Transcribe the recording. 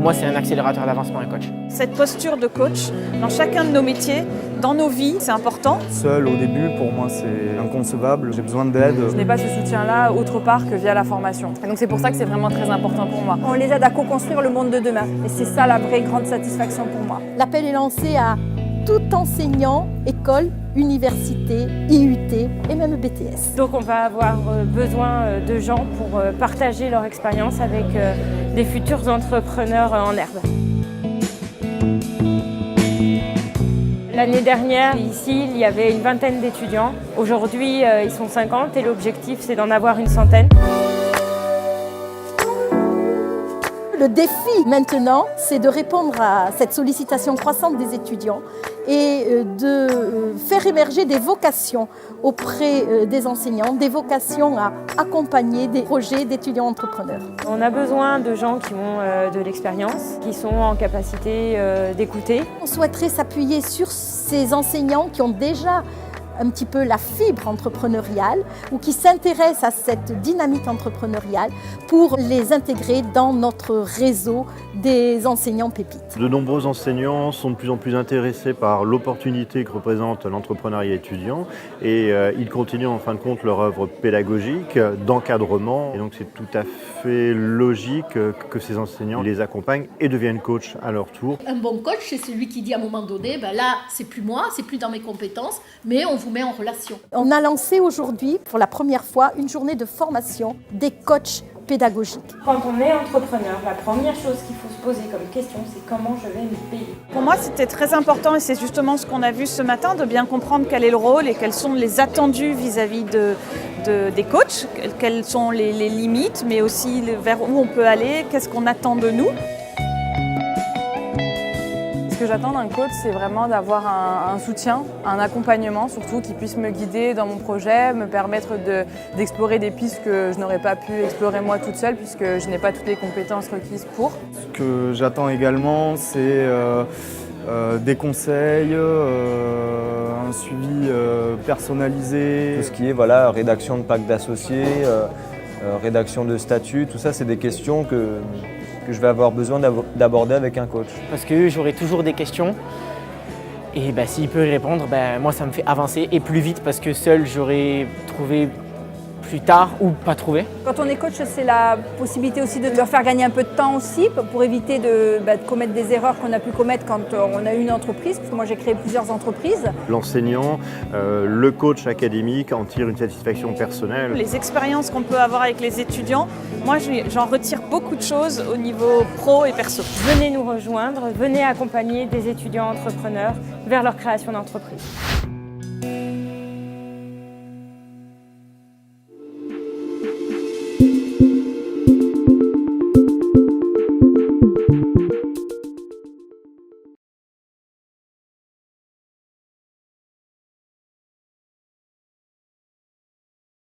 moi, c'est un accélérateur d'avancement, un coach. Cette posture de coach, dans chacun de nos métiers, dans nos vies, c'est important. Seul au début, pour moi, c'est inconcevable. J'ai besoin d'aide. Je n'ai pas ce soutien-là autre part que via la formation. Et donc c'est pour ça que c'est vraiment très important pour moi. On les aide à co-construire le monde de demain. Et c'est ça la vraie grande satisfaction pour moi. L'appel est lancé à tout enseignant, école, université, IUT et même BTS. Donc on va avoir besoin de gens pour partager leur expérience avec des futurs entrepreneurs en herbe. L'année dernière, ici, il y avait une vingtaine d'étudiants. Aujourd'hui, ils sont 50 et l'objectif, c'est d'en avoir une centaine. Le défi maintenant, c'est de répondre à cette sollicitation croissante des étudiants et de faire émerger des vocations auprès des enseignants, des vocations à accompagner des projets d'étudiants entrepreneurs. On a besoin de gens qui ont de l'expérience, qui sont en capacité d'écouter. On souhaiterait s'appuyer sur ces enseignants qui ont déjà un petit peu la fibre entrepreneuriale ou qui s'intéressent à cette dynamique entrepreneuriale pour les intégrer dans notre réseau des enseignants pépites. De nombreux enseignants sont de plus en plus intéressés par l'opportunité que représente l'entrepreneuriat étudiant et ils continuent en fin de compte leur œuvre pédagogique d'encadrement. Et donc c'est tout à fait logique que ces enseignants les accompagnent et deviennent coachs à leur tour. Un bon coach, c'est celui qui dit à un moment donné, là c'est plus moi, c'est plus dans mes compétences, mais on vous met en relation. On a lancé aujourd'hui, pour la première fois, une journée de formation des coachs pédagogiques. Quand on est entrepreneur, la première chose qu'il faut se poser comme question, c'est comment je vais me payer. Pour moi, c'était très important et c'est justement ce qu'on a vu ce matin, de bien comprendre quel est le rôle et quels sont les attendus vis-à-vis des coachs, quelles sont les limites, mais aussi vers où on peut aller, qu'est-ce qu'on attend de nous. Ce que j'attends d'un coach, c'est vraiment d'avoir un soutien, un accompagnement surtout, qui puisse me guider dans mon projet, me permettre d'explorer des pistes que je n'aurais pas pu explorer moi toute seule puisque je n'ai pas toutes les compétences requises pour. Ce que j'attends également, c'est des conseils, un suivi personnalisé. Tout ce qui est rédaction de pacte d'associés, rédaction de statut, tout ça, c'est des questions que je vais avoir besoin d'aborder avec un coach. Parce que j'aurai toujours des questions et s'il peut y répondre, moi ça me fait avancer et plus vite parce que seul j'aurais trouvé plus tard ou pas trouvé. Quand on est coach, c'est la possibilité aussi de leur faire gagner un peu de temps aussi pour éviter de commettre des erreurs qu'on a pu commettre quand on a eu une entreprise, parce que moi j'ai créé plusieurs entreprises. L'enseignant, le coach académique en tire une satisfaction personnelle. Les expériences qu'on peut avoir avec les étudiants, moi j'en retire beaucoup de choses au niveau pro et perso. Venez nous rejoindre, venez accompagner des étudiants entrepreneurs vers leur création d'entreprise.